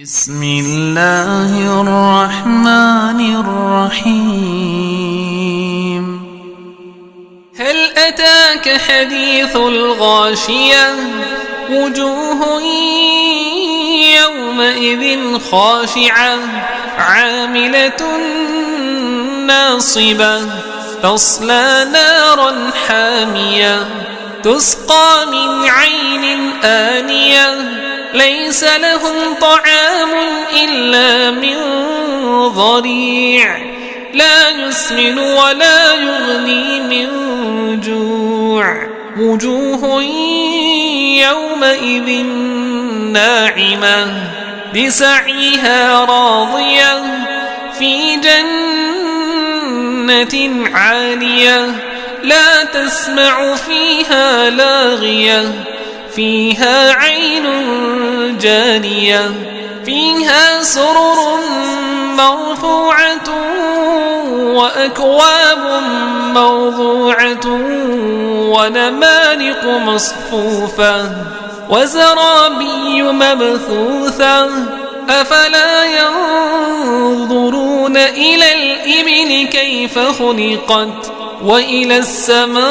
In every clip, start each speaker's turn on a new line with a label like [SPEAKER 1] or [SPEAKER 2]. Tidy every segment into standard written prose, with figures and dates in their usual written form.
[SPEAKER 1] بسم الله الرحمن الرحيم هل أتاك حديث الغاشية وجوه يومئذ خاشعة عاملة ناصبة تصلى نارا حامية تسقى من عين آنية ليس لهم طعام إلا من ضريع لا يسمن ولا يغني من جوع وجوه يومئذ ناعمة لسعيها راضية في جنة عالية لا تسمع فيها لاغية فيها عين جارية فيها سرر مرفوعة وأكواب موضوعة ونمارق مصفوفة وزرابي مبثوثة أفلا ينظرون إلى الإبل كيف خلقت وإلى السماء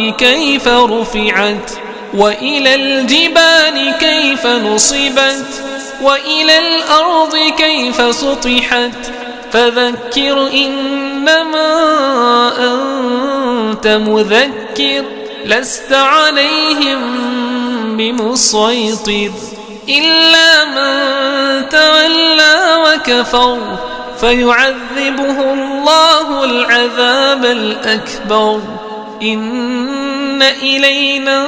[SPEAKER 1] كيف رفعت وإلى الجبال كيف نصبت وإلى الأرض كيف سطحت فذكر إنما أنت مذكر لست عليهم بمسيطر إلا من تولى وكفر فيعذبه الله العذاب الأكبر إن إلينا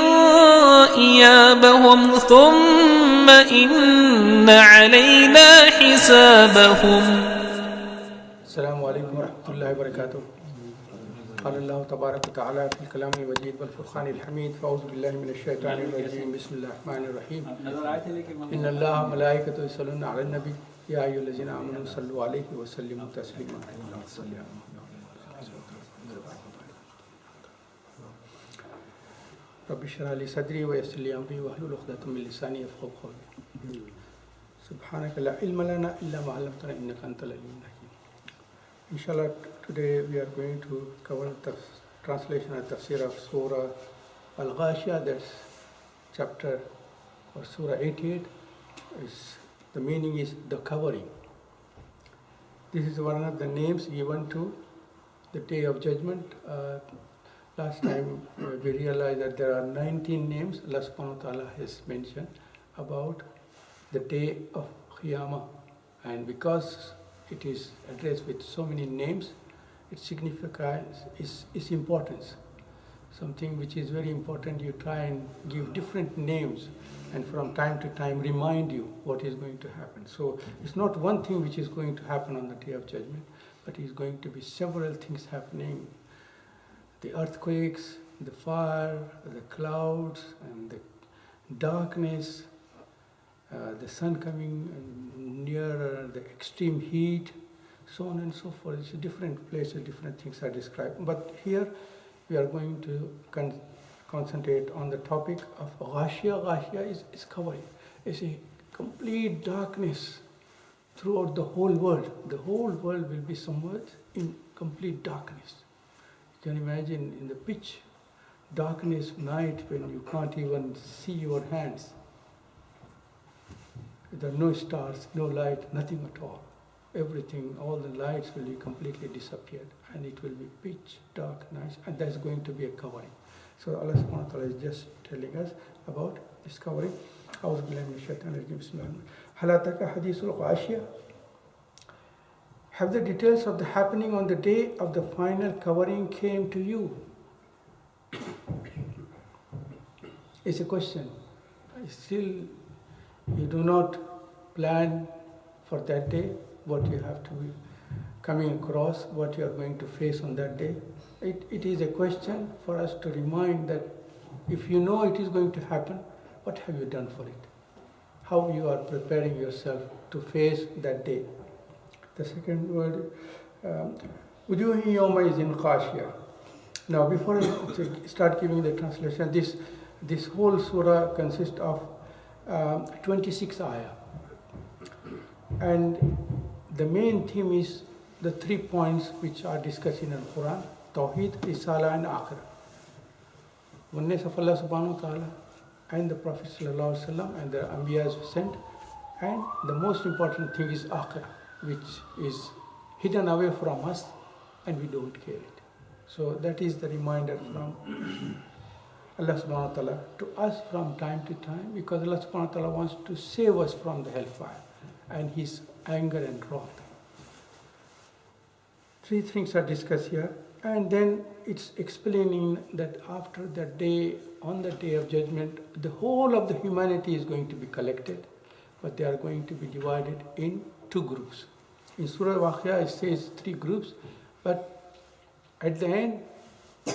[SPEAKER 1] إيابهم ثم إن علينا حسابهم.
[SPEAKER 2] السلام عليكم ورحمة الله وبركاته. قال الله تبارك وتعالى في الكلام المجيد والفرقان الحميد فأعوذ بالله من الشيطان الرجيم بسم الله الرحمن الرحيم إن الله وملائكته يصلون على النبي يا أيها الذين آمنوا صلوا عليه وسلموا تسليما. رب اشرح لي صدري ويسر لي أمري واحلل عقدة من لساني يفقهوا قولي. سبحانك لا علم لنا إلا ما علمتنا إنك أنت العليم الحكيم. Inshallah, today we are going to cover the translation and tafsir of Surah Al-Ghashiya, that's chapter or Surah 88. The meaning is the covering. This is one of the names given to the Day of Judgment. Last time we realized that there are 19 names Allah subhanahu wa ta'ala has mentioned about the Day of Qiyamah. And because it is addressed with so many names, its significance is importance. Something which is very important, you try and give different names and from time to time remind you what is going to happen. So it's not one thing which is going to happen on the Day of Judgment, but it's going to be several things happening. The earthquakes, the fire, the clouds, and the darkness, the sun coming nearer, the extreme heat, so on and so forth. It's a different places, different things are described. But here we are going to concentrate on the topic of Ghashiya. Ghashiya is covering. It's a complete darkness throughout the whole world. The whole world will be somewhat in complete darkness. You can imagine in the pitch darkness night when you can't even see your hands. There are no stars, no light, nothing at all. Everything, all the lights will be completely disappeared and it will be pitch dark night, and that's going to be a covering. So Allah subhanahu wa ta'ala is just telling us about this covering. أعوذ بالله من الشيطان الرجيم بسم الله هل أتاك حديث الغاشية. Have the details of the happening on the day of the final covering came to you? It's a question. Still, you do not plan for that day, what you have to be coming across, what you are going to face on that day. It is a question for us to remind that if you know it is going to happen, what have you done for it? How you are preparing yourself to face that day. The second word, وجوه يومئذ خاشعة. Now, before I start giving the translation, this whole surah consists of 26 ayah. And the main theme is the 3 points which are discussed in the Quran: Tawheed, Risala and Akhirah. Oneness of Allah subhanahu wa ta'ala and the Prophet sallallahu alaihi wasallam and the MBEs sent. And the most important thing is Akhirah, which is hidden away from us and we don't care it. So that is the reminder from Allah subhanahu wa ta'ala to us from time to time, because Allah subhanahu wa ta'ala wants to save us from the hellfire and his anger and wrath. 3 things are discussed here, and then it's explaining that after that day, on the day of judgment, the whole of the humanity is going to be collected, but they are going to be divided in 2 groups. In Surah Al-Ghashiya it says 3 groups, but at the end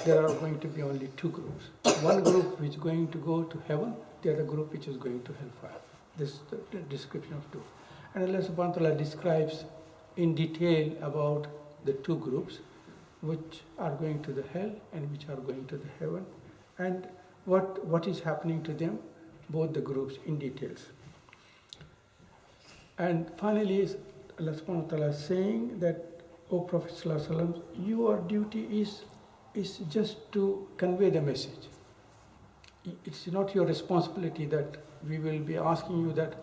[SPEAKER 2] there are going to be only 2 groups. One group which is going to go to heaven, the other group which is going to hellfire. This is the description of 2. And Allah subhanahu wa ta'ala describes in detail about the 2 groups, which are going to the hell and which are going to the heaven, and what is happening to them, both the groups in details. And finally, Allah subhanahu wa ta'ala is saying that, O Prophet sallallahu alaihi wasallam, your duty is just to convey the message. It's not your responsibility that we will be asking you that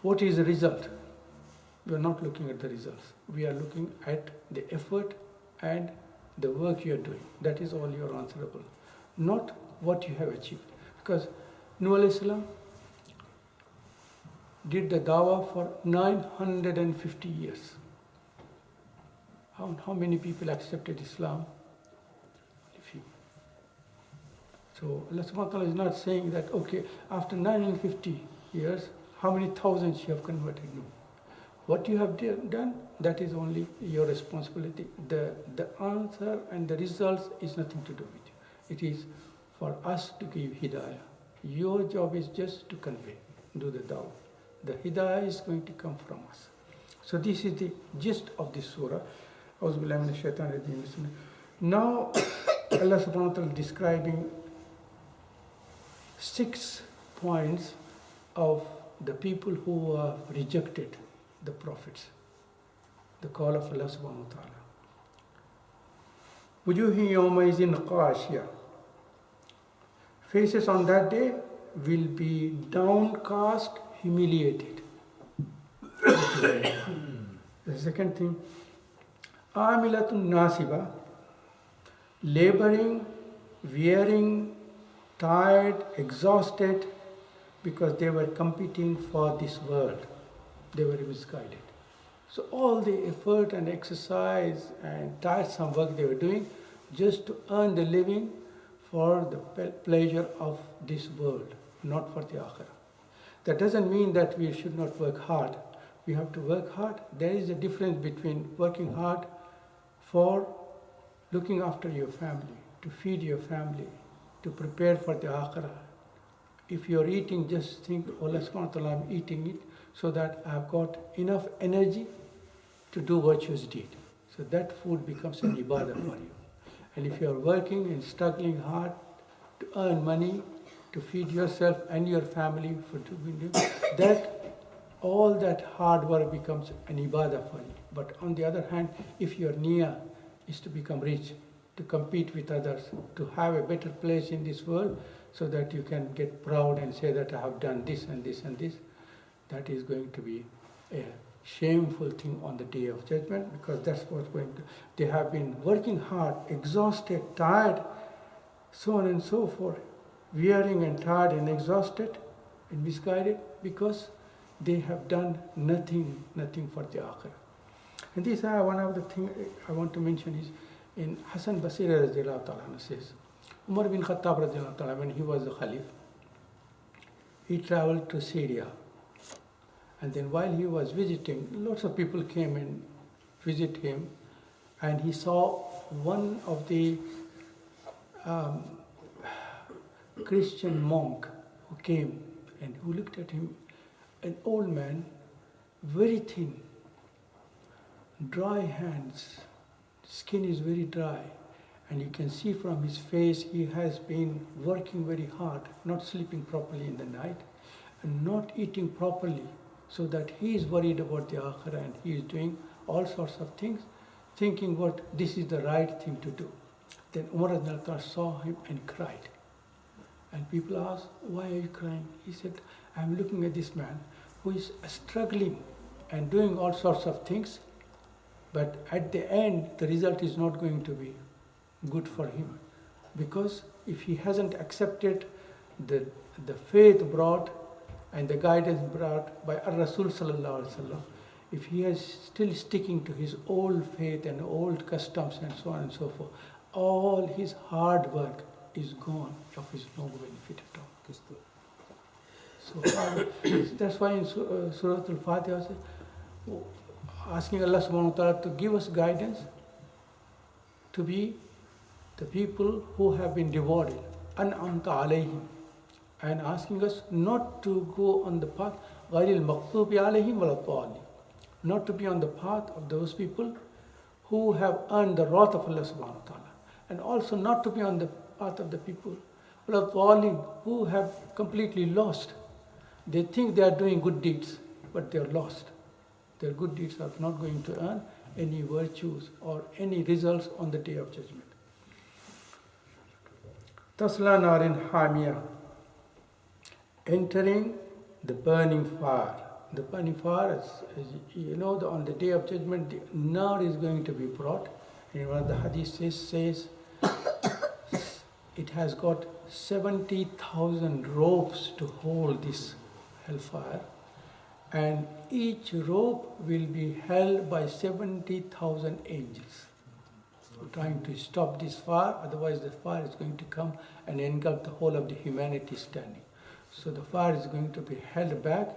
[SPEAKER 2] what is the result. We are not looking at the results. We are looking at the effort and the work you are doing. That is all you are answerable, not what you have achieved. Because Nuh alayhi salam did the dawah for 950 years. How many people accepted Islam? A few. So Allah subhanahu wa ta'ala is not saying that, okay, after 950 years, how many thousands you have converted? No. What you have done, that is only your responsibility. The answer and the results is nothing to do with you. It is for us to give hidayah. Your job is just to convey, do the dawah. The hidayah is going to come from us. So this is the gist of this surah. Now Allah subhanahu wa ta'ala is describing 6 points of the people who have rejected the prophets, the call of Allah subhanahu wa ta'ala. Wujuhi yawmaizin qashiya. Faces on that day will be downcast, humiliated. The second thing, amilatun nasiba, laboring, wearing, tired, exhausted, because they were competing for this world. They were misguided. So all the effort and exercise and tiresome work they were doing just to earn the living for the pleasure of this world, not for the akhirah. That doesn't mean that we should not work hard. We have to work hard. There is a difference between working hard for looking after your family, to feed your family, to prepare for the akhirah. If you're eating, just think, oh, Allah subhanahu wa ta'ala, I'm eating it so that I've got enough energy to do virtuous deed. So that food becomes an ibadah for you. And if you're working and struggling hard to earn money, to feed yourself and your family, all that hard work becomes an ibadah for you. But on the other hand, if your niyyah is to become rich, to compete with others, to have a better place in this world, so that you can get proud and say that I have done this and this and this, that is going to be a shameful thing on the day of judgment, because that's what's going to. They have been working hard, exhausted, tired, so on and so forth, wearing and tired and exhausted and misguided, because they have done nothing for the akhirah. And this one of the things I want to mention is in Hassan Basri radiallahu ta'ala says, Umar bin Khattab radiallahu ta'ala, when he was the Khalif, he traveled to Syria. And then while he was visiting, lots of people came and visit him, and he saw one of the Christian monk who came and who looked at him, an old man, very thin, dry hands, skin is very dry, and you can see from his face he has been working very hard, not sleeping properly in the night, not eating properly, so that he is worried about the akhirah and he is doing all sorts of things, thinking what this is the right thing to do. Then Umar saw him and cried. And people asked, why are you crying? He said, I'm looking at this man who is struggling and doing all sorts of things, but at the end, the result is not going to be good for him. Because if he hasn't accepted the faith brought and the guidance brought by Rasul Sallallahu Alaihi Wasallam, if he is still sticking to his old faith and old customs and so on and so forth, all his hard work is gone, of his no benefit at all. So that's why in Surah Al-Fajr, asking Allah subhanahu wa ta'ala to give us guidance to be the people who have been rewarded, an'amta alayhim, and asking us not to go on the path, ghayril maghdubi alayhim waladdallin, not to be on the path of those people who have earned the wrath of Allah subhanahu wa ta'ala, and also not to be on the path of the people who have completely lost. They think they are doing good deeds, but they are lost. Their good deeds are not going to earn any virtues or any results on the day of judgment. Tasla narin hamia, entering the burning fire. The burning fire, as you know, on the day of judgment, the nar is going to be brought. And one of the hadith says it has got 70,000 ropes to hold this hellfire, and each rope will be held by 70,000 angels trying to stop this fire. Otherwise the fire is going to come and engulf the whole of the humanity standing. So the fire is going to be held back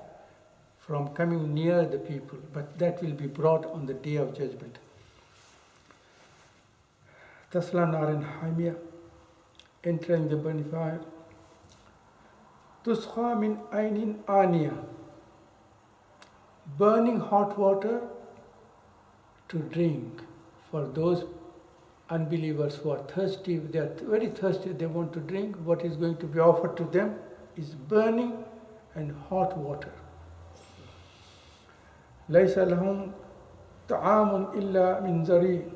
[SPEAKER 2] from coming near the people, but that will be brought on the day of judgment. Tasla narin hamia, entering the burning fire. Tusqa min ainin aniya, burning hot water to drink for those unbelievers who are thirsty. They are very thirsty, they want to drink. What is going to be offered to them is burning and hot water. Laysa lahum ta'amun illa min zari,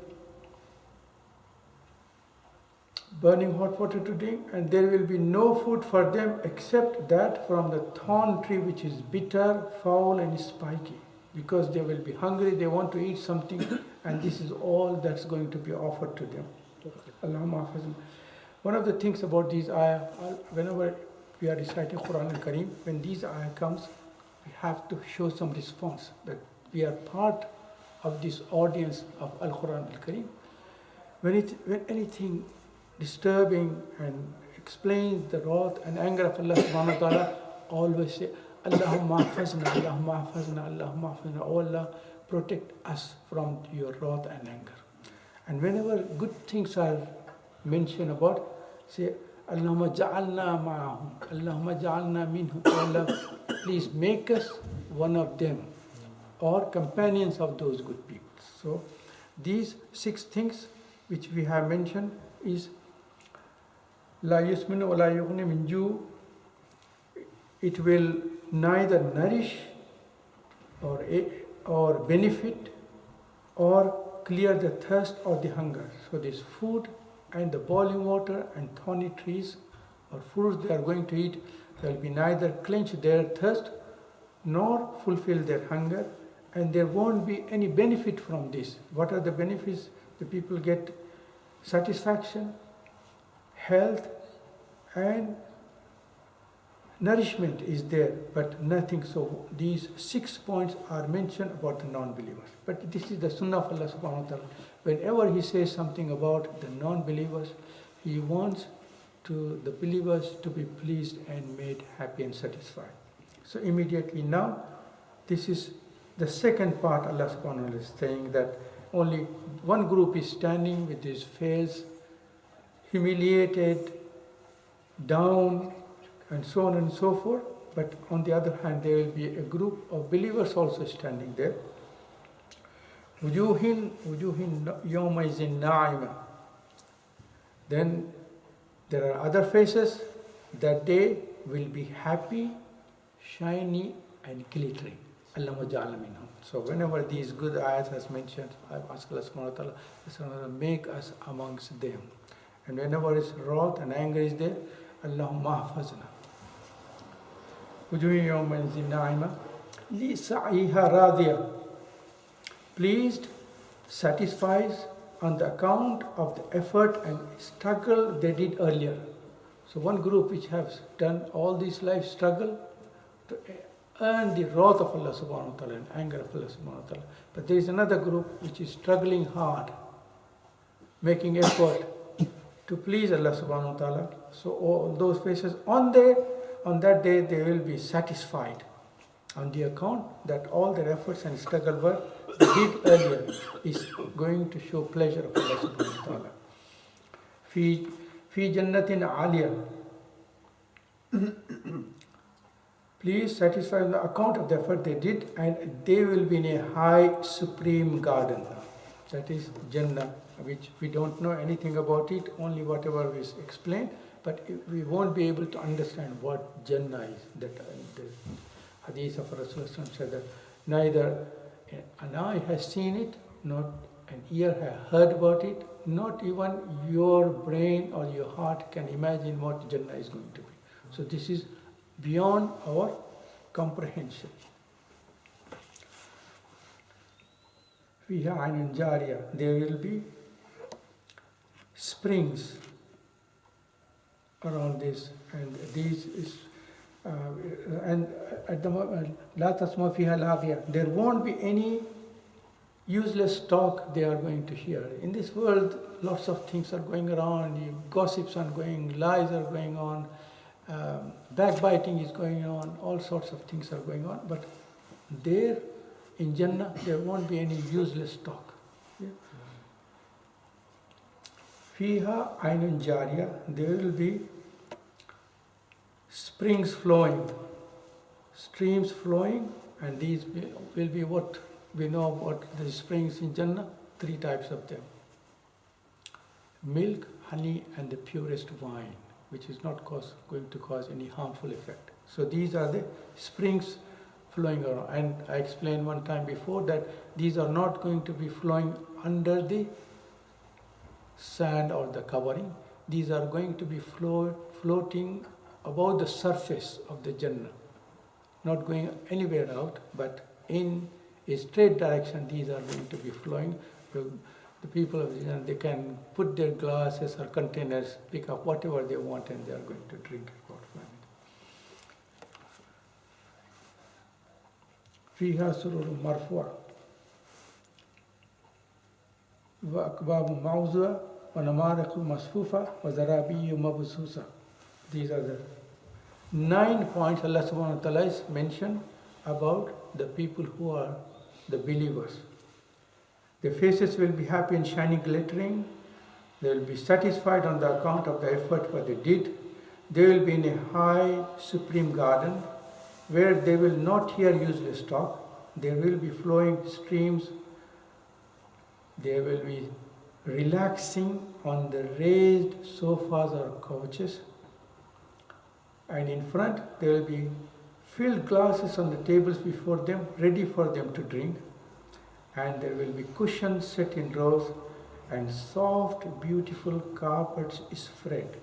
[SPEAKER 2] burning hot water to drink, and there will be no food for them except that from the thorn tree, which is bitter, foul and spiky. Because they will be hungry, they want to eat something, and this is all that's going to be offered to them. Allahumma hafizna. One of the things about these ayah, whenever we are reciting Qur'an al-Kareem, when these ayah comes, we have to show some response that we are part of this audience of Al-Qur'an al-Kareem. When anything disturbing and explains the wrath and anger of Allah subhanahu wa ta'ala, always say, Allahumma hafazna, Allahumma hafazna, Allahumma hafazna. Oh Allah, protect us from your wrath and anger. And whenever good things are mentioned about, say, Allahumma ja'alna ma'ahum, Allahumma ja'alna minhum. Oh Allah, please make us one of them, or companions of those good people. So these 6 things which we have mentioned is La yusminu wa la yughni min ju'. It will neither nourish or benefit or clear the thirst or the hunger. So this food and the boiling water and thorny trees or fruits they are going to eat, they will be neither quench their thirst nor fulfill their hunger, and there won't be any benefit from this. What are the benefits? The people get satisfaction, health, and nourishment is there, but nothing. So these 6 points are mentioned about the non-believers. But this is the sunnah of Allah subhanahu wa ta'ala. Whenever He says something about the non-believers, He wants the believers to be pleased and made happy and satisfied. So immediately now, this is the second part. Allah subhanahu wa ta'ala is saying that only one group is standing with his face humiliated, down, and so on and so forth. But on the other hand, there will be a group of believers also standing there. Wujuhin yawmaizin na'ima. Then there are other faces that day will be happy shiny and glittering. Allahumma ja'alna minhum. So whenever these good ayats has mentioned, I ask Allah subhanahu wa ta'ala, make us amongst them. And whenever his wrath and anger is there, Allahumma hafazna. Wujuhi yawma idhin na'ima li sa'iha radiya. Pleased, satisfies on the account of the effort and struggle they did earlier. So one group which has done all this life struggle to earn the wrath of Allah subhanahu wa ta'ala and anger of Allah subhanahu wa ta'ala. But there is another group which is struggling hard, making effort to please Allah subhanahu wa ta'ala. So all those faces on that day they will be satisfied on the account that all their efforts and struggle were did earlier is going to show pleasure of Allah subhanahu wa ta'ala. Fi jannatin aliyah. Please satisfy on the account of the effort they did, and they will be in a high supreme garden. That is Jannah, which we don't know anything about it, only whatever is explained, but we won't be able to understand what Jannah is. That the hadith of Rasulullah said that neither an eye has seen it, not an ear has heard about it, not even your brain or your heart can imagine what Jannah is going to be. So this is beyond our comprehension. Fiha aynun jariya. There will be springs around this, and these is and at the moment la tasma fiha laghiya. There won't be any useless talk they are going to hear. In this world, lots of things are going around. Gossips are going, lies are going on, backbiting is going on, all sorts of things are going on. But there in Jannah, there won't be any useless talk. Fiha aynun jariya. There will be springs flowing, streams flowing, and these will be what we know about the springs in Jannah, 3 types of them. Milk, honey, and the purest wine, which is not going to cause any harmful effect. So these are the springs flowing around. And I explained one time before that these are not going to be flowing under the sand or the covering. These are going to be floating above the surface of the Jannah, not going anywhere out, but in a straight direction. These are going to be flowing. The people of Jannah, they can put their glasses or containers, pick up whatever they want, and they are going to drink it out from it. Fiha sururun marfu'a wa akbabu mawzu'a wa namariqu masfufa wa zarabiyyu mabsusa. These are the 9 points Allah subhanahu wa ta'ala is mentioned about the people who are the believers. Their faces will be happy and shining, glittering. They will be satisfied on the account of the effort what they did. They will be in a high supreme garden where they will not hear useless talk. There will be flowing streams. They will be relaxing on the raised sofas or couches. And in front there will be filled glasses on the tables before them, ready for them to drink. And there will be cushions set in rows, and soft, beautiful carpets spread.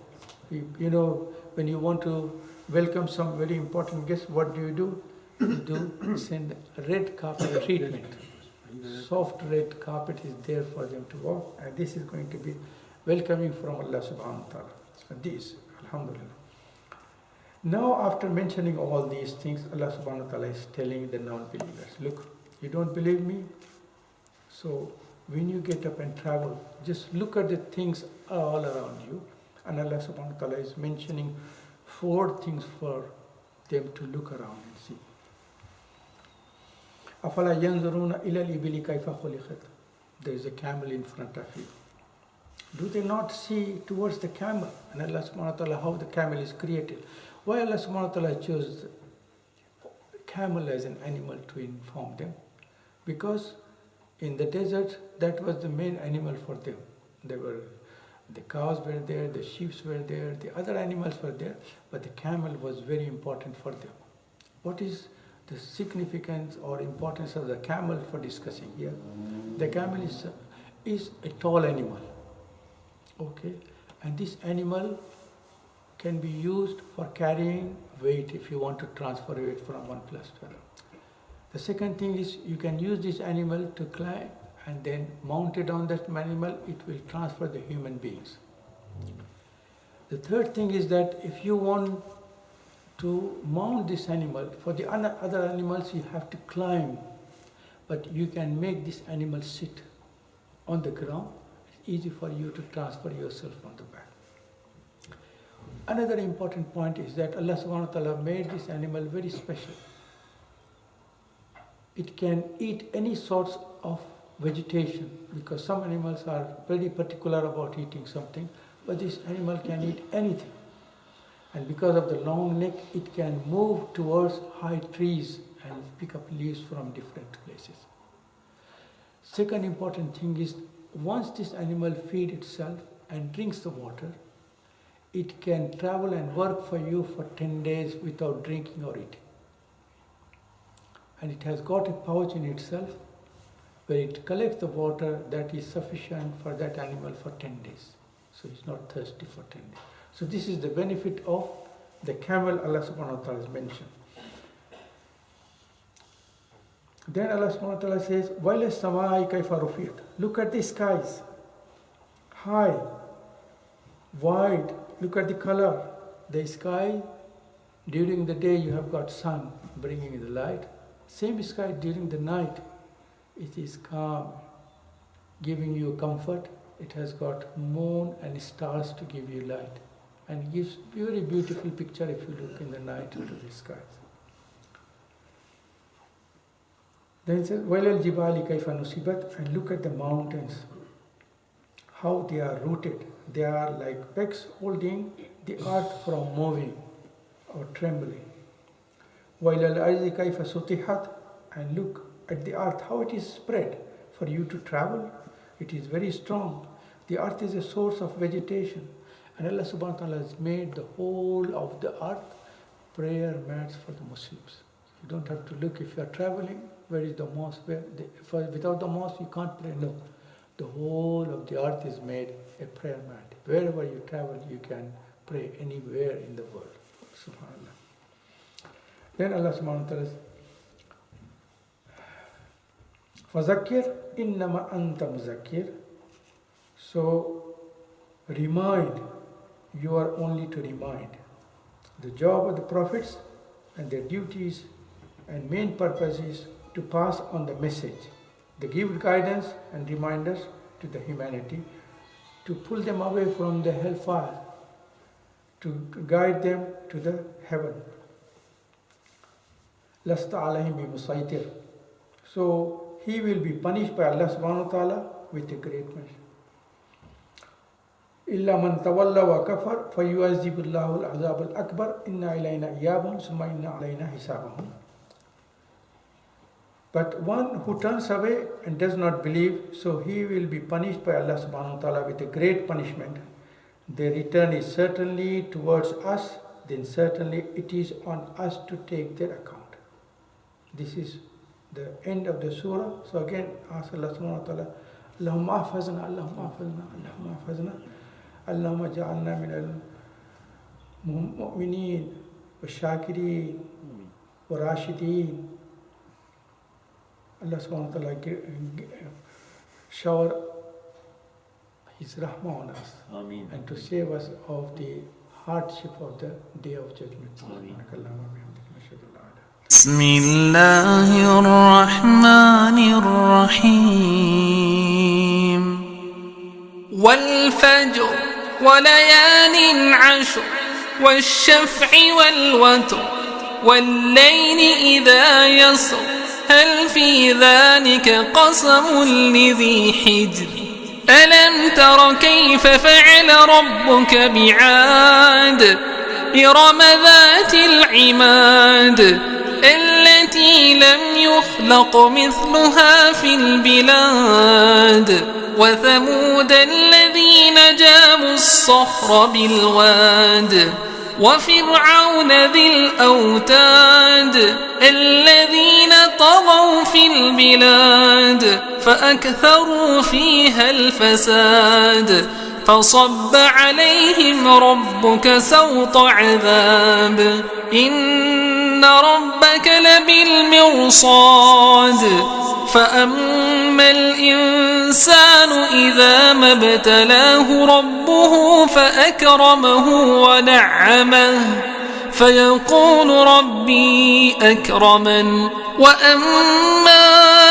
[SPEAKER 2] You know, when you want to welcome some very important guests, what do? You send red carpet treatment. Soft red carpet is there for them to walk, and this is going to be welcoming from Allah subhanahu wa ta'ala. So this, alhamdulillah. Now after mentioning all these things, Allah subhanahu wa ta'ala is telling the non-believers, look, you don't believe me? So when you get up and travel, just look at the things all around you. And Allah subhanahu wa ta'ala is mentioning 4 things for them to look around and see. أَفَلَا يَنْظُرُونَ إِلَى الْإِبِلِ كَيْفَ خُلِقَتْ. There is a camel in front of you. Do they not see towards the camel? And Allah subhanahu wa ta'ala, how the camel is created. Why Allah subhanahu wa ta'ala chose camel as an animal to inform them? Because in the desert, that was the main animal for them. The cows were there, the sheep were there, the other animals were there, but the camel was very important for them. What is the significance or importance of the camel for discussing here? The camel is a tall animal, okay, and this animal can be used for carrying weight if you want to transfer weight from one place to another. The second thing is you can use this animal to climb, and then mounted on that animal, it will transfer the human beings. The third thing is that if you want to mount this animal, for the other animals you have to climb, but you can make this animal sit on the ground. It's easy for you to transfer yourself on the back. Another important point is that Allah subhanahu wa ta'ala made this animal very special. It can eat any sorts of vegetation, because some animals are very particular about eating something, but this animal can eat anything. And because of the long neck, it can move towards high trees and pick up leaves from different places. Second important thing is, once this animal feeds itself and drinks the water, it can travel and work for you for 10 days without drinking or eating. And it has got a pouch in itself where it collects the water that is sufficient for that animal for 10 days. So it's not thirsty for 10 days. So this is the benefit of the camel Allah subhanahu wa ta'ala has mentioned. Then Allah subhanahu wa ta'ala says, وَإِلَى السَّمَاءِ كَيْفَ رُفِعَتْ. Look at the skies, high, wide, look at the color. The sky, during the day you have got sun bringing the light. Same sky during the night, it is calm, giving you comfort. It has got moon and stars to give you light, and gives very beautiful picture if you look in the night into the skies. Then it says, وَإِلَى الْجِبَالِ كَيْفَ نُصِبَتْ. And look at the mountains, how they are rooted. They are like pegs holding the earth from moving or trembling. وَإِلَى الْأَرْضِ كَيْفَ سُطِحَتْ. And look at the earth, how it is spread for you to travel. It is very strong. The earth is a source of vegetation. And Allah subhanahu wa ta'ala has made the whole of the earth prayer mats for the Muslims. You don't have to look if you are traveling, where is the mosque? Without the mosque you can't pray. No. The whole of the earth is made a prayer mat. Wherever you travel, you can pray anywhere in the world. SubhanAllah. Then Allah subhanahu wa ta'ala says, فَذَكِّرْ إِنَّمَا أَنْتَ مُذَكِّرْ. So, remind. You are only to remind. The job of the prophets and their duties and main purpose is to pass on the message. They give guidance and reminders to the humanity, to pull them away from the hellfire, to guide them to the heaven. لَسْتَ عَلَيْهِمْ بِمُسَيْطِرٍ. So he will be punished by Allah subhanahu wa ta'ala with a great measure. إِلَّا مَنْ تَوَلَّى وَكَفَرْ فَيُعَذِّبُ اللَّهُ الْعَذَابَ الْأَكْبَرَ إِنَّ إِلَيْنَا إِيَابَهُمْ ثُمَّ إِنَّ عَلَيْنَا حِسَابَهُمْ. But one who turns away and does not believe, so he will be punished by Allah subhanahu wa ta'ala with a great punishment. Their return is certainly towards us, then certainly it is on us to take their account. This is the end of the surah. So again, ask Allah subhanahu wa ta'ala, Allahumma ahfazna, Allahumma ahfazna, Allahumma ahfazna, Allahumma ja'alna min al-mu'mineen, wa-shakirin, wa-rashideen. Allah subhanahu wa ta'ala shower His rahmah on us. Ameen. And to save us of the hardship of the Day of Judgment.
[SPEAKER 1] بسم الله الرحمن الرحيم والفجر وليال عشر والشفع والوتر والليل إذا يسر هل في ذلك قسم لذي حجر ألم تر كيف فعل ربك بعاد إرم ذات العماد التي لم يخلق مثلها في البلاد وثمود الذين جابوا الصخر بالواد وفرعون ذي الأوتاد الذين طغوا في البلاد فأكثروا فيها الفساد فصب عليهم ربك سوط عذاب إن ربك لبالمرصاد فأما الإنسان إذا ما ابتلاه ربه فأكرمه ونعمه فيقول ربي أكرمن وأما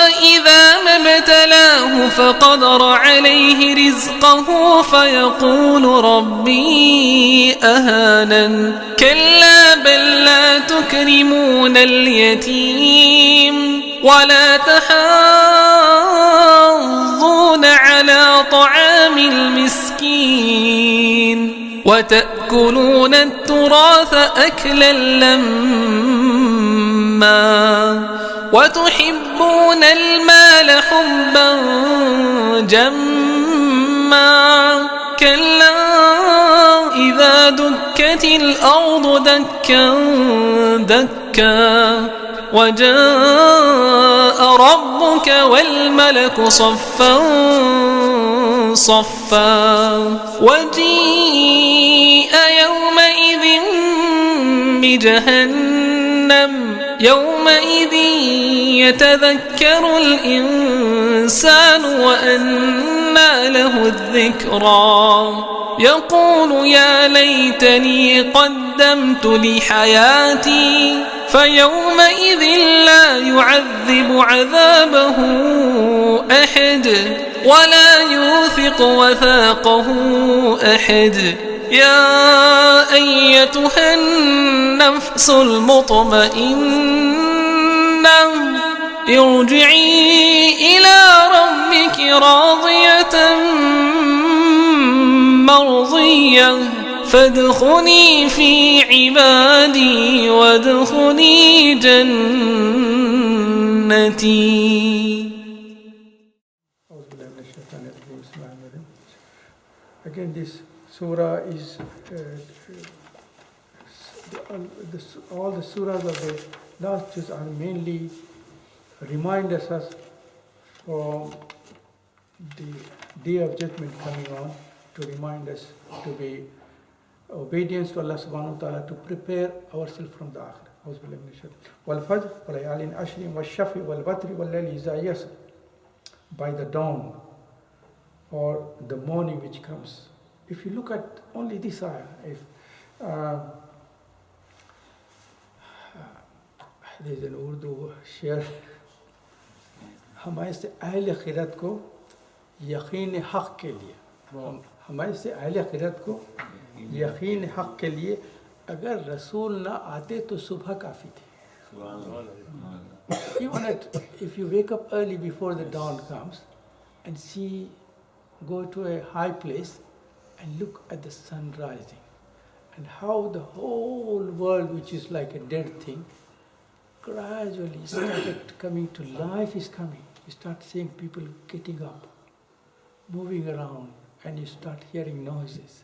[SPEAKER 1] إذا ما ابتلاه فقدر عليه رزقه فيقول ربي أهانن كلا بل لا تكرمون اليتيم ولا تحاضون على طعام المسكين وتأكلون التراث أكلا لما وتحبون المال حبا جما كلا إذا دكت الأرض دكا دكا وجاء ربك والملك صفا صفا وجيء يومئذ بجهنم يومئذ يتذكر الإنسان وأنى له الذكرى يقول يا ليتني قدمت لحياتي فيومئذ لا يعذب عذابه أحد ولا يوثق وثاقه أحد يا أيتها النفس المطمئنة ارجعي إلى ربك راضية مرضية فادخلي في عبادي وادخلي جنتي.
[SPEAKER 2] Again, this surah is all the surahs of the last juz are mainly reminders us from the day of judgment coming on, to remind us to be obedience to Allah subhanahu wa ta'ala, to prepare ourselves from the akhirah. Wal-Fajr, wal-Layalin Ashrin, wal-Shafi, wal-Watri, wal-Layli Iza Yasr. By the dawn or the morning which comes. If you look at only this ayah, if there's an Urdu share, हमारे से अहले खिरत को यकीन हक़ के लिए, हमारे से अहले खिरत को यकीन हक़ के लिए अगर रसूल ना आते तो सुबह काफ़ी थी. Even if you wake up early before the dawn comes and see, go to a high place and look at the sun rising and how the whole world, which is like a dead thing, gradually started coming to life is coming. You start seeing people getting up, moving around, and you start hearing noises.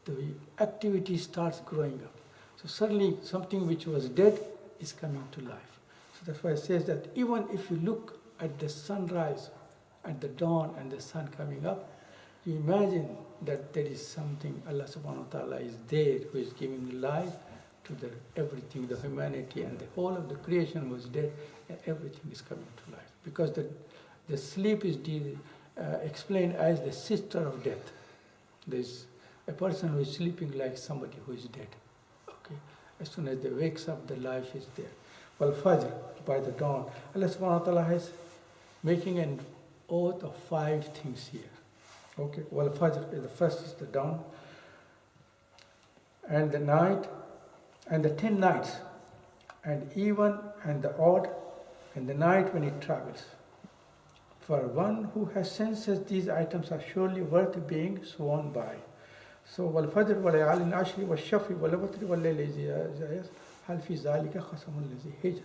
[SPEAKER 2] The activity starts growing up. So suddenly something which was dead is coming to life. So that's why it says that even if you look at the sunrise, at the dawn and the sun coming up, you imagine that there is something, Allah subhanahu wa ta'ala is there who is giving life to everything, the humanity and the whole of the creation was dead, and everything is coming to life. Because the sleep is explained as the sister of death. There's a person who is sleeping like somebody who is dead. Okay, as soon as they wakes up, the life is there. Wal-Fajr, by the dawn. Allah subhanahu wa ta'ala is making an oath of 5 things here. Okay, Wal-Fajr, the first is the dawn, and the night, and the 10 nights, and even and the odd, and the night when it travels. For one who has senses, these items are surely worth being sworn by. So, Wal-Fajr, wal-Layalin Ashri, wal-Shafi, wal-Watri, wal-Layli Iza Yasr, hal fi zalika qasamul ladhi hijr.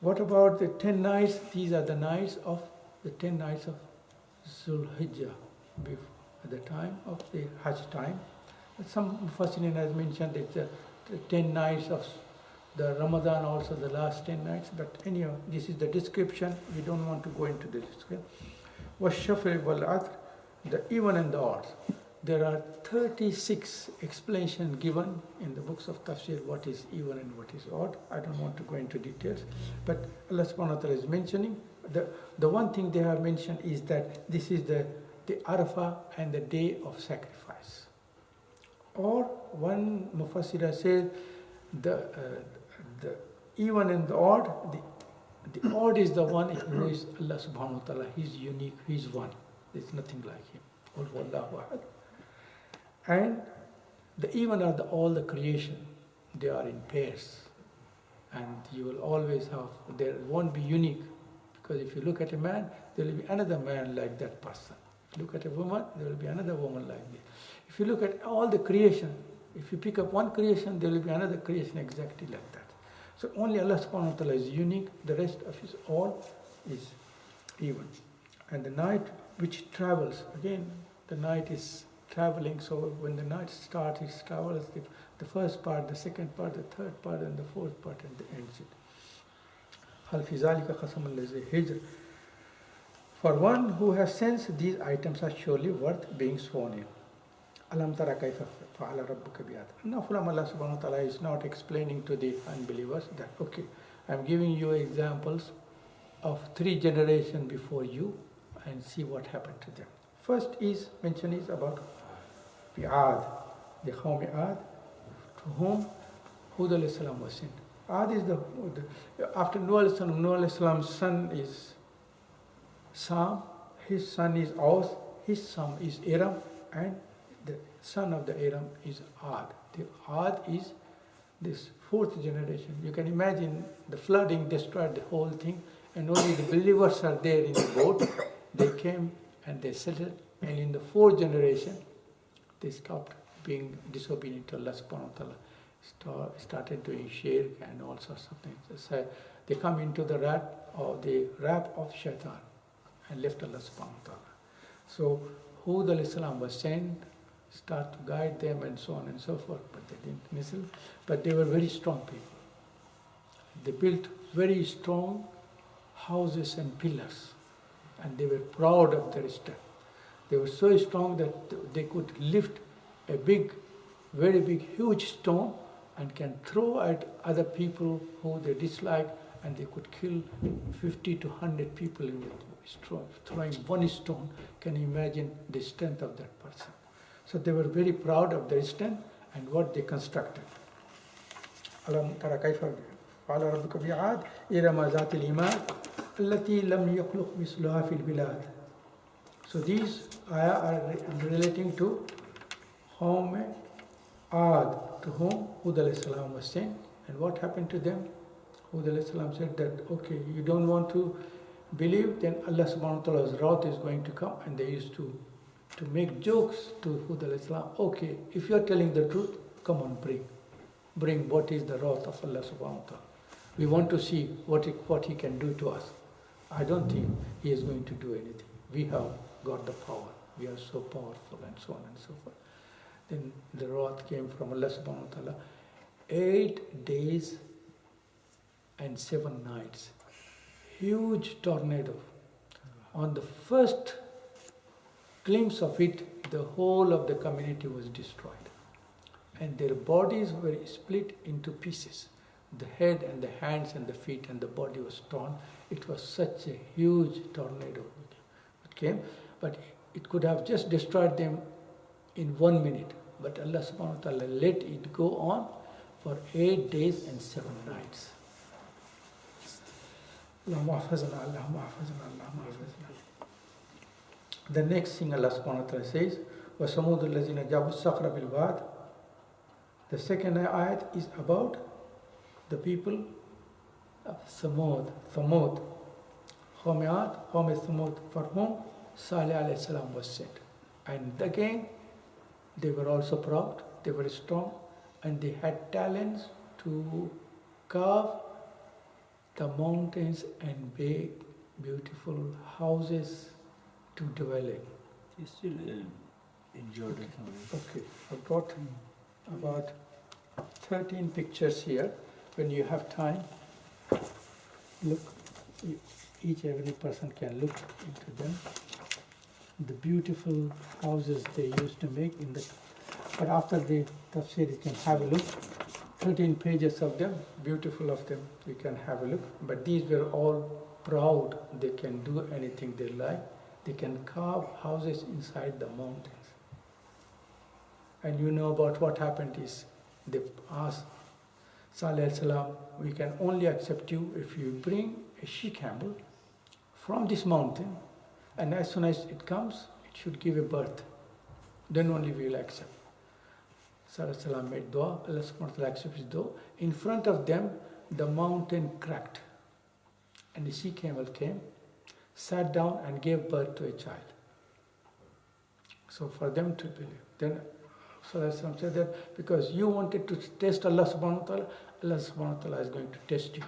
[SPEAKER 2] What about the 10 nights? These are the 10 nights of Zulhijjah, at the time of the Hajj time. Some Mufassirin has mentioned it's the 10 nights of the Ramadan, also the last 10 nights, but anyhow, this is the description. We don't want to go into the description. وَالشَّفْعِ وَالْعَطْرِ, the even and the odds. There are 36 explanations given in the books of Tafsir what is even and what is odd. I don't want to go into details, but Allah subhanahu wa ta'ala is mentioning. The one thing they have mentioned is that this is the Arafah and the day of sacrifice. Or one Mufassira says the even and the odd, the odd is the one who is Allah subhanahu wa ta'ala. He's unique, he's one. There's nothing like him. Wallahu ahad. And the even are all the creation. They are in pairs. And you will always have, there won't be unique. Because if you look at a man, there will be another man like that person. If you look at a woman, there will be another woman like this. If you look at all the creation, if you pick up one creation, there will be another creation exactly like that. So only Allah subhanahu wa ta'ala is unique, the rest of his all is even. And the night which travels, again, the night is traveling, so when the night starts, it travels the first part, the second part, the third part, and the fourth part, and the ends it. هَلْ فِي ذَلِكَ قَسَمٌ لِذِي حِجْرٍ. For one who has sensed, these items are surely worth being sworn in. Alam tara kaifa fa'ala rabbuka bi'ad. Now from Allah subhanahu wa ta'ala is not explaining to the unbelievers that, okay, I'm giving you examples of 3 generations before you and see what happened to them. First is, mention is about Ad, the Qawm Ad, to whom Hud alayhi salam was sent. Ad is after Nuh alayhi salam's son is Sam, his son is Aus, his son is Aram, and the son of the Aram is Ad. The Ad is this 4th generation. You can imagine the flooding destroyed the whole thing, and only the believers are there in the boat. They came and they settled, and in the 4th generation, they stopped being disobedient to Allah subhanahu wa ta'ala, started doing shirk and all sorts of things. So they come into the wrap of shaitan and left Allah subhanahu wa ta'ala. So Hud alayhi salam was sent, start to guide them and so on and so forth, but they didn't listen. But they were very strong people. They built very strong houses and pillars, and they were proud of their strength. They were so strong that they could lift a big, very big, huge stone and can throw at other people who they dislike, and they could kill 50 to 100 people in it. Throwing one stone, can you imagine the strength of that person? So they were very proud of their strength and what they constructed. Alam tara kaifa fa'ala rabbuka bi'ad irama zatil imad allati lam yakhluq misluha fil bilad. So these ayah are relating to Qawm Ad, to whom Hud alayhi salam was sent, and what happened to them. Hud alayhi salam said that, okay, you don't want to believe, then Allah subhanahu wa ta'ala's wrath is going to come. And they used to make jokes to Hud alayhi salam. Okay, if you are telling the truth, come on, bring what is the wrath of Allah subhanahu wa ta'ala. We want to see what he can do to us. I don't think he is going to do anything. We have got the power. We are so powerful, and so on and so forth. Then the wrath came from Allah subhanahu wa ta'ala. 8 days and 7 nights. Huge tornado. On the first glimpse of it, the whole of the community was destroyed. And their bodies were split into pieces. The head and the hands and the feet and the body was torn. It was such a huge tornado. It came, but it could have just destroyed them in 1 minute. But Allah subhanahu wa ta'ala let it go on for 8 days and 7 nights. The next thing Allah subhanahu wa ta'ala says, وَسَمُودُ الَّذِينَ جَابُوا الصَّخْرَ بِالْوَادِ. The second ayat is about the people of Thamud, Qawm Thamud, for whom Salih alayhi salam was sent. And again, they were also proud, they were strong, and they had talents to carve the mountains and make beautiful houses to dwell in.
[SPEAKER 3] Still, Enjoyed it.
[SPEAKER 2] Okay, I've got about 13 pictures here. When you have time, look, every person can look into them. The beautiful houses they used to make in the, but after the tafsir you can have a look. 13 pages of them, beautiful of them, you can have a look. But these were all proud, they can do anything they like. They can carve houses inside the mountains. And you know about what happened is, they asked Salih al-Salam, we can only accept you if you bring a she-camel from this mountain, and as soon as it comes, it should give a birth. Then only we will accept. Salih al-Salam made dua, Allah subhanahu wa ta'ala accepted his dua. In front of them, the mountain cracked. And the she-camel came, sat down and gave birth to a child. So for them to believe. Then Salih al-Salam said that because you wanted to test Allah subhanahu wa ta'ala, Allah subhanahu wa ta'ala is going to test you.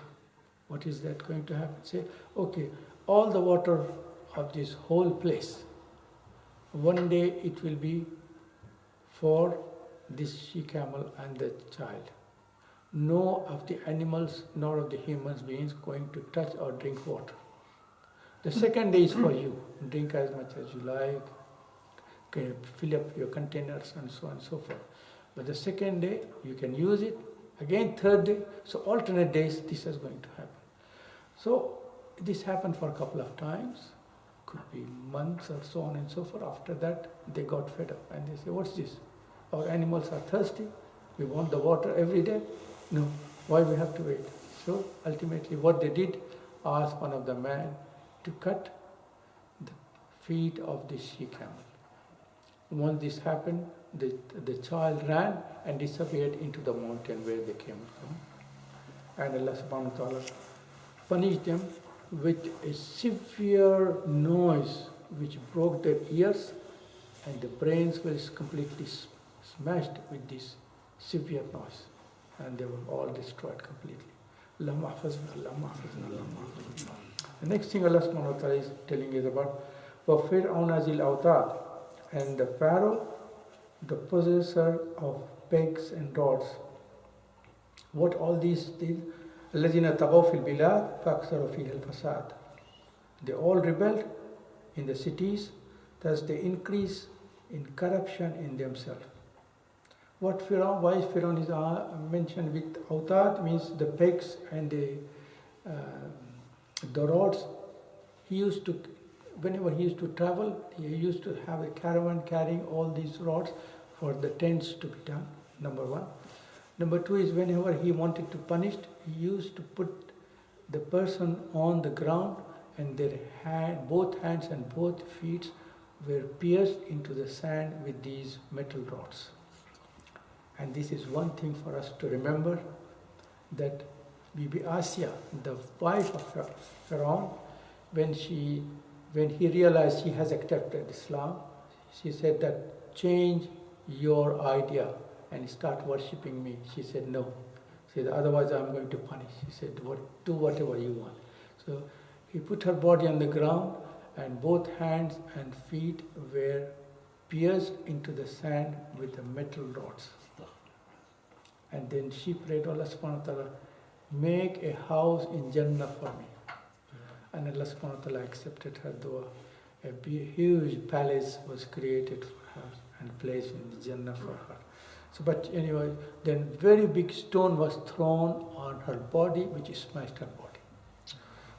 [SPEAKER 2] What is that going to happen? Say, okay, all the water of this whole place, one day it will be for this she-camel and the child. No of the animals nor of the human beings going to touch or drink water. The second day is for you. Drink as much as you like, okay, fill up your containers and so on and so forth. But the second day you can use it. Again, third day. So alternate days this is going to happen. So this happened for a couple of times. Could be months or so on and so forth. After that they got fed up and they say, what's this? Our animals are thirsty. We want the water every day. No, why we have to wait? So ultimately what they did, asked one of the men to cut the feet of the she-camel. Once this happened, the child ran and disappeared into the mountain where they came from. And Allah subhanahu wa ta'ala punished them with a severe noise which broke their ears, and the brains were completely smashed with this severe noise. And they were all destroyed completely. Allahumma hafazna, Allahumma hafazna, Allahumma hafazna. The next thing Allah subhanahu wa ta'ala is telling is about وَفِرْعَوْنَ ذِي الْأَوْتَادِ, and the Pharaoh, the possessor of pegs and rods. What all these did? الَّذِينَ تَغَوْا فِي الْبِلَادِ فَأَكْثَرُوا فِيهَا الْفَسَادِ. They all rebelled in the cities, thus they increase in corruption in themselves. What Pharaoh, why Pharaoh is mentioned with Autad, means the pegs and the rods. He used to, whenever he used to travel, he used to have a caravan carrying all these rods for the tents to be done, number one. Number two is whenever he wanted to punish, he used to put the person on the ground and their both hands and both feet were pierced into the sand with these metal rods. And this is one thing for us to remember, that Bibi Asya, the wife of Pharaoh, when he realized he has accepted Islam, she said that change your idea and start worshipping me. She said no. She said otherwise I'm going to punish. She said do whatever you want. So he put her body on the ground and both hands and feet were pierced into the sand with the metal rods. And then she prayed, Allah subhanahu wa ta'ala, make a house in Jannah for me. And Allah subhanahu wa ta'ala accepted her dua. A huge palace was created for her and placed in the Jannah for her. So, but anyway, then very big stone was thrown on her body, which smashed her body.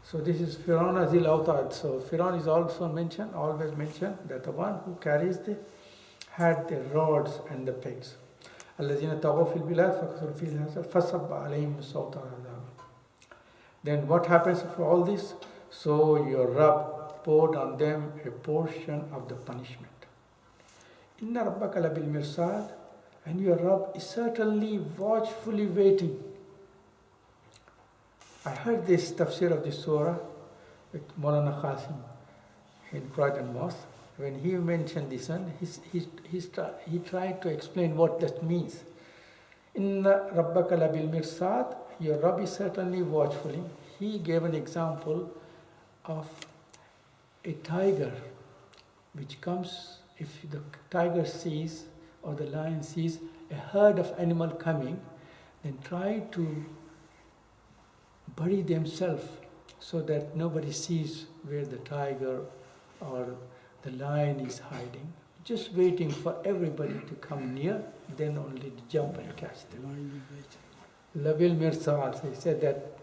[SPEAKER 2] So this is Fir'aun Azil Autad. So Fir'aun is also mentioned, always mentioned, that the one who carries had the rods and the pegs. الَّذِينَ تَغَوْا فِي الْبِلَادِ فَكَثُرُوا فِيهَا فَصَبَّ عَلَيْهِمُ الصَّوْتَ عَذَابًا. Then what happens for all this? So your Rabb poured on them a portion of the punishment. إِنَّ رَبَّكَ لَبِالْمِرْصَادِ, and your Rabb is certainly watchfully waiting. I heard this tafsir of this surah with Maulana Qasim in Croydon Mosque. When he mentioned this one, he tried to explain what that means. Inna rabbaka labil mirsad, your Rabb is certainly watchfully. He gave an example of a tiger which comes if the tiger sees or the lion sees a herd of animal coming, then try to bury themselves so that nobody sees where the tiger or the lion is hiding. Just waiting for everybody to come near, then only jump and catch them. Labil Mirsal, he said that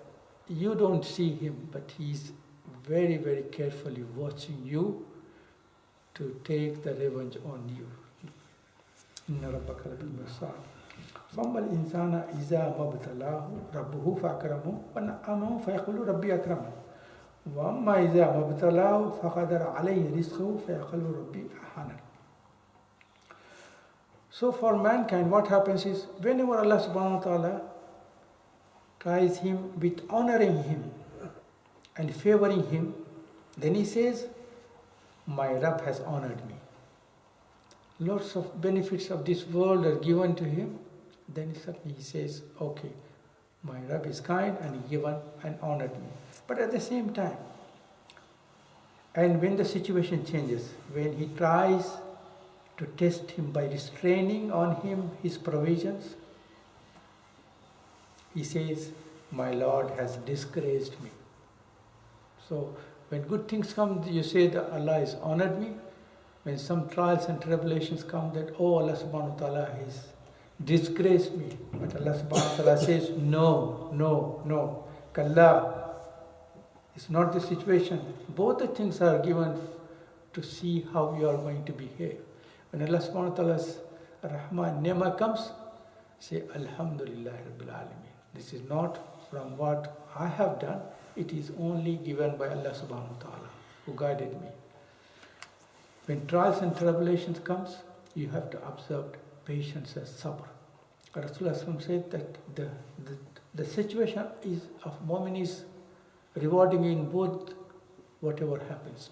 [SPEAKER 2] you don't see him, but he's very, very carefully watching you to take the revenge on you. Inna rabbaka labil mirsad. فَأَمَّا الْإِنسَانَ إِذَا مَا ابْتَلَاهُ رَبُّهُ فَأَكْرَمَهُ وَنَعَّمَهُ فَيَقُولُ رَبِّي أَكْرَمَنِ وَأَمَّا إِذَا مَا ابْتَلَاهُ فَقَدَرَ عَلَيْهِ رِزْقَهُ فَيَقُولُ رَبِّي أَهَانَنِ. So for mankind, what happens is, whenever Allah subhanahu wa ta'ala tries him with honoring him and favoring him, then he says, my Rabb has honored me. Lots of benefits of this world are given to him. Then suddenly he says, okay, my Rabb is kind and he given and honored me. But at the same time, and when the situation changes, when he tries to test him by restraining on him his provisions, he says, my Lord has disgraced me. So when good things come, you say that Allah has honored me. When some trials and tribulations come, that, oh, Allah subhanahu wa ta'ala has disgraced me. But Allah subhanahu wa ta'ala says, no, no, no. Kalla. It's not the situation. Both the things are given to see how you are going to behave. When Allah subhanahu wa ta'ala's Rahman Nema comes, say, Alhamdulillah Rabbil Alameen. This is not from what I have done. It is only given by Allah subhanahu wa ta'ala who guided me. When trials and tribulations comes, you have to observe patience and sabr. Rasulullah said that the situation is of mu'min is rewarding in both whatever happens.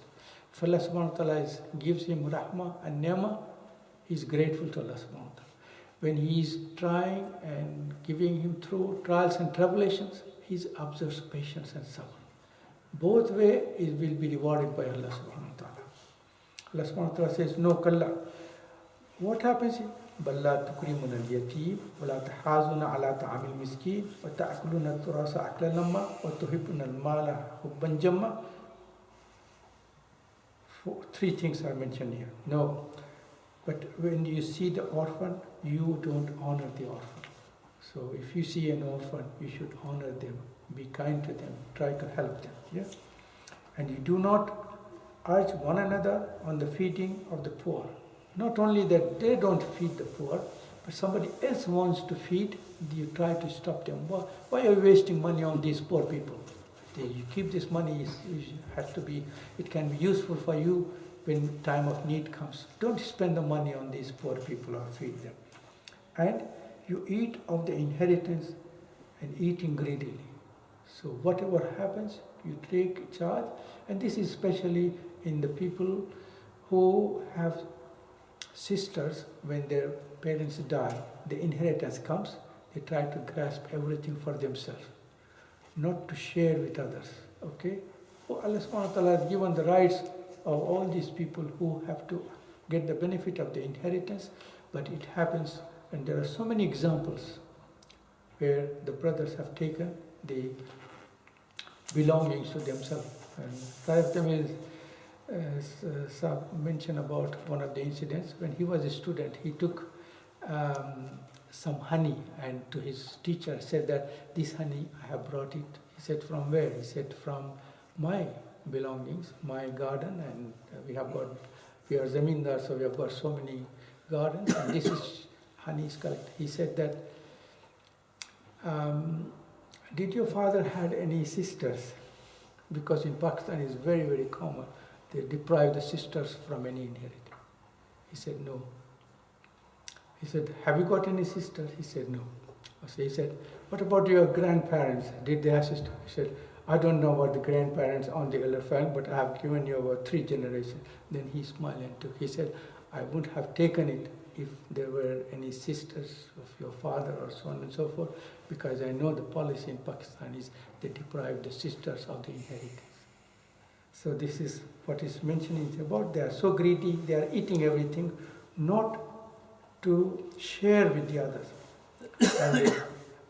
[SPEAKER 2] If Allah subhanahu wa ta'ala gives him rahmah and ni'mah, he is grateful to Allah subhanahu wa ta'ala. When he is trying and giving him through trials and tribulations, he observes patience and sabr. Both ways it will be rewarded by Allah subhanahu wa ta'ala. Allah subhanahu wa ta'ala says, no, kalla. What happens? بَلَّا تُكْرِمُنَ الْيَتِيمَ وَلَا تَحَازُنَ عَلَىٰ طَعَامِ الْمِسْكِينِ وَتَأْكُلُونَ التُّرَاثَ أَكْلًا لَمًّا وَتُحِبُّونَ الْمَالَ حُبًّا جَمًّا. Three things are mentioned here. No. But when you see the orphan, you don't honor the orphan. So if you see an orphan, you should honor them, be kind to them, try to help them. Yes? And you do not urge one another on the feeding of the poor. Not only that they don't feed the poor, but somebody else wants to feed, you try to stop them. Why are you wasting money on these poor people? You keep this money, it can be useful for you when time of need comes. Don't spend the money on these poor people or feed them. And you eat of the inheritance and eating greedily. So whatever happens, you take charge. And this is especially in the people who have sisters. When their parents die, the inheritance comes, they try to grasp everything for themselves, not to share with others. Okay? Oh, Allah subhanahu wa ta'ala has given the rights of all these people who have to get the benefit of the inheritance, but it happens, and there are so many examples where the brothers have taken the belongings to themselves. And some of them is mention about one of the incidents. When he was a student, he took some honey and to his teacher said that this honey I have brought it. He said, from where? He said, from my belongings, my garden, and we are zamindar, so we have got so many gardens, and this is honey is collected. He said that, did your father had any sisters? Because in Pakistan it's very, very common. They deprive the sisters from any inheritance. He said, no. He said, have you got any sisters? He said, no. So he said, what about your grandparents? Did they have sisters? He said, I don't know about the grandparents on the other family, but I have given you about 3 generations. Then he smiled and took. He said, I wouldn't have taken it if there were any sisters of your father or so on and so forth, because I know the policy in Pakistan is they deprive the sisters of the inheritance. So this is what is mentioning about. They are so greedy, they are eating everything, not to share with the others.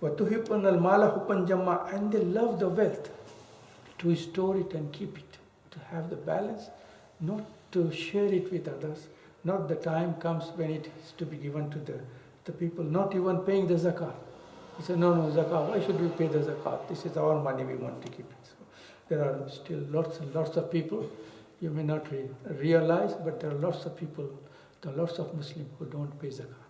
[SPEAKER 2] وَتُحِبُّونَ الْمَالَ حُبًّا جَمًّا, and they love the wealth, to store it and keep it, to have the balance, not to share it with others. Not the time comes when it is to be given to the people, not even paying the zakat. He said, no, zakat, why should we pay the zakat? This is our money, we want to keep it. So there are still lots and lots of people, you may not realize, but there are lots of people, there are lots of Muslims who don't pay zakat.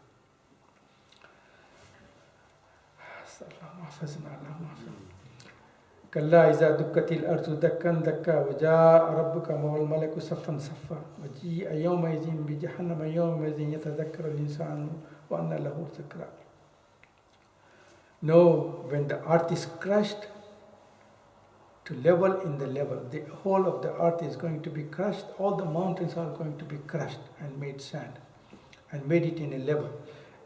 [SPEAKER 2] كلا إذا دكت الأرض دكا دكا وجاء ربك والملك صفا صفا وجيء يومئذ بجهنم يومئذ يتذكر الإنسان وأنى له الذكرى. No, when the earth is crushed to level in the level, the whole of the earth is going to be crushed, all the mountains are going to be crushed and made sand and made it in a level.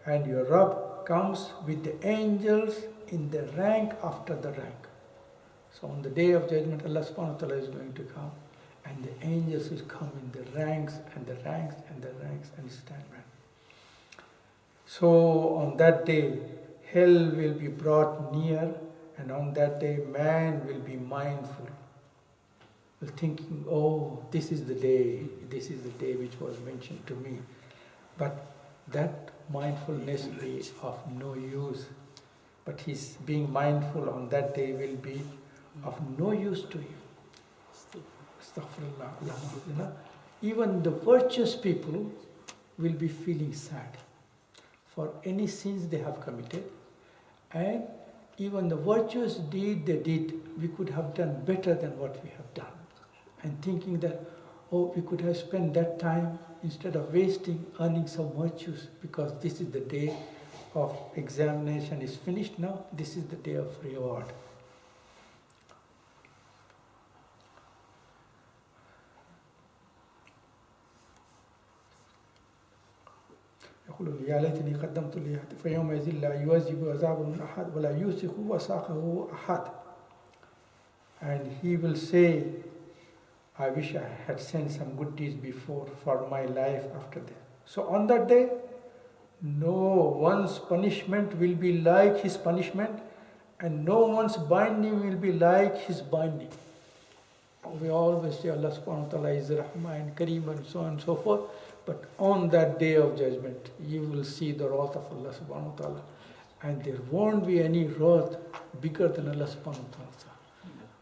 [SPEAKER 2] And your Rabb comes with the angels in the rank after the rank. So on the day of judgment, Allah subhanahu wa ta'ala is going to come, and the angels will come in the ranks and the ranks and the ranks and stand man. So on that day, hell will be brought near, and on that day, man will be mindful, thinking, oh, this is the day which was mentioned to me. But that mindfulness will be of no use. But his being mindful on that day will be of no use to you. Astaghfirullah. Even the virtuous people will be feeling sad for any sins they have committed, and even the virtuous deed they did, we could have done better than what we have done. And thinking that, oh, we could have spent that time instead of wasting earning some virtues, because this is the day of examination is finished now, this is the day of reward. يا ليتني قدمت لي فيومئذ لا يعذب عذابه أحد ولا يوثق وثاقه أحد. And he will say, I wish I had sent some good deeds before for my life after that. So on that day, no one's punishment will be like his punishment, and no one's binding will be like his binding. We always say Allah subhanahu wa ta'ala is Rahman, Kareem, and so on and so forth. But on that day of judgment, you will see the wrath of Allah subhanahu wa ta'ala. And there won't be any wrath bigger than Allah subhanahu wa ta'ala.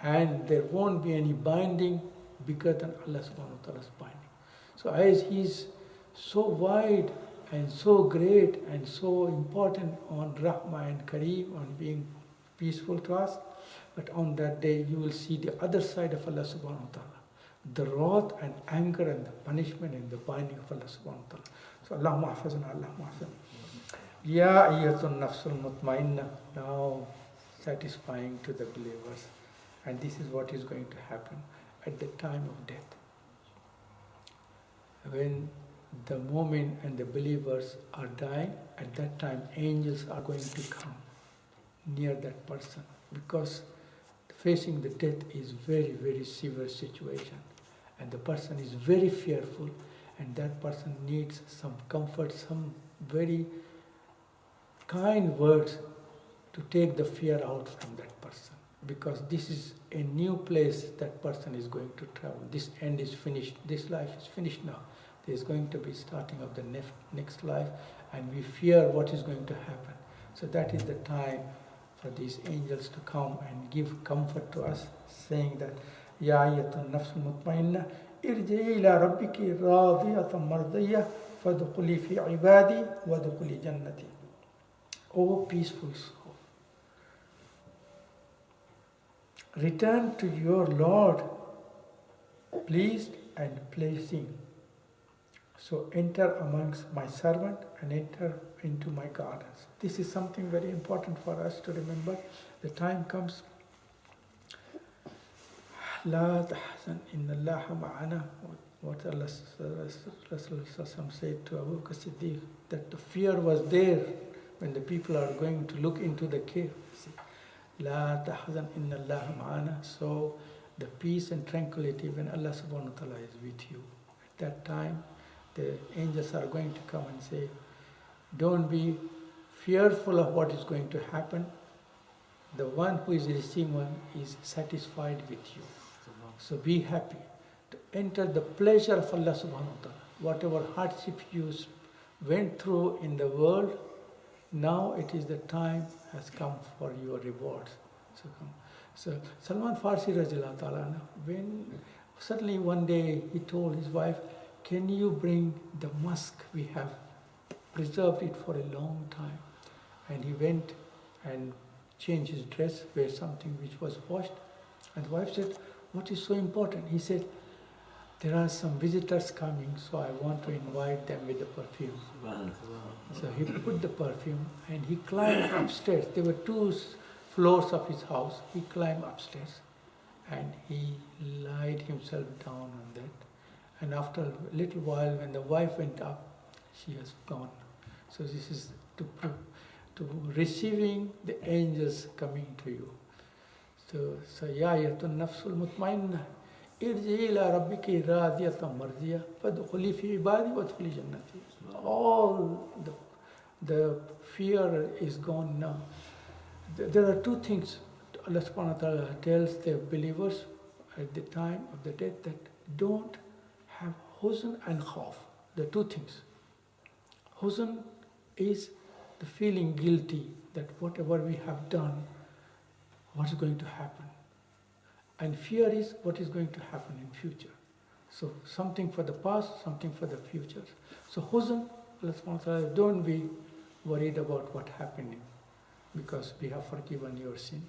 [SPEAKER 2] And there won't be any binding bigger than Allah subhanahu wa ta'ala's binding. So as He is so wide and so great and so important on Rahma and Kareem, on being peaceful to us, but on that day you will see the other side of Allah subhanahu wa ta'ala, the wrath and anger and the punishment and the binding of Allah subhanahu wa ta'ala. So Allahumma hafazna, Allahumma hafazna. Ya ayyatun nafsul mutmainna, now satisfying to the believers. And this is what is going to happen at the time of death. When the mu'min and the believers are dying, at that time angels are going to come near that person, because facing the death is very, very severe situation, and the person is very fearful, and that person needs some comfort, some very kind words to take the fear out from that person, because this is a new place that person is going to travel. This end is finished, this life is finished now. There is going to be starting of the next life, and we fear what is going to happen. So that is the time for these angels to come and give comfort to us, saying that Ya ayyatun nafsul mutmainna irji'i ila rabbiki radiyatan mardiyah fadkhuli fi ibadi wadkhuli jannati. O peaceful soul, return to your Lord, pleased and pleasing. So enter amongst my servant and enter into my gardens. This is something very important for us to remember. The time comes, La tahzan inna Allaha ma'ana. What Allah Rasul said to Abu Bakr Siddiq, that the fear was there when the people are going to look into the cave. La tahzan inna Allaha ma'ana. So the peace and tranquility when Allah subhanahu wa ta'ala is with you. At that time, the angels are going to come and say, don't be fearful of what is going to happen. The one who is receiving one is satisfied with you. So be happy to enter the pleasure of Allah subhanahu wa ta'ala. Whatever hardship you went through in the world, now it is the time has come for your rewards. So Salman Farsi Rajulullah Ta'ala, when suddenly one day he told his wife, can you bring the musk? We have preserved it for a long time. And he went and changed his dress, wear something which was washed. And the wife said, what is so important? He said, there are some visitors coming, so I want to invite them with the perfume. So he put the perfume and he climbed upstairs. There were 2 floors of his house. He climbed upstairs and he laid himself down on that. And after a little while, when the wife went up, she has gone. So this is to receiving the angels coming to you. So ya ayatun nafsul mutmainna irji'i ila rabbiki radiyatan mardiyah fadkhuli fi ibadi wadkhuli jannati. All the fear is gone now. There are 2 things Allah subhanahu wa ta'ala tells the believers at the time of the death, that don't have huzn and khawf. The 2 things. Huzn is the feeling guilty that whatever we have done, what is going to happen. And fear is what is going to happen in future. So something for the past, something for the future. So huzn, Allah subhanahu wa ta'ala, don't be worried about what happened, because we have forgiven your sin.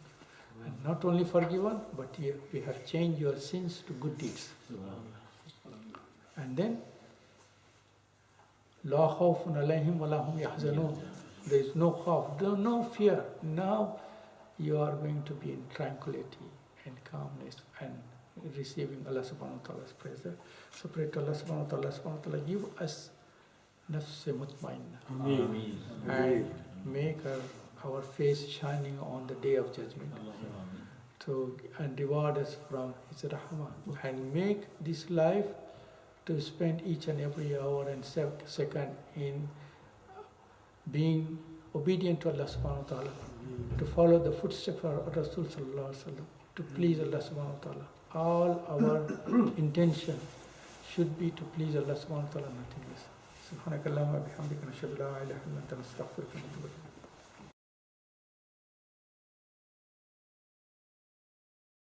[SPEAKER 2] And not only forgiven, but we have changed your sins to good deeds. And then, La khawfun alayhim wa la hum yahzanun. There is no khawf, no fear. Now you are going to be in tranquility and calmness and receiving Allah subhanahu wa ta'ala's praise. So pray to Allah subhanahu wa ta'ala, give us nafs mutmainna. And make our face shining on the day of judgment. And reward us from His rahmah. And make this life to spend each and every hour and second in being obedient to Allah subhanahu wa ta'ala, to follow the footsteps of Rasul sallallahu alaihi wasallam, to please Allah subhanahu wa ta'ala. All our intention should be to please Allah subhanahu wa ta'ala, nothing else. Subhanakallahumma bihamdika nashhadu an la ilaha illa anta nastaghfiruka wa natubu ilayk.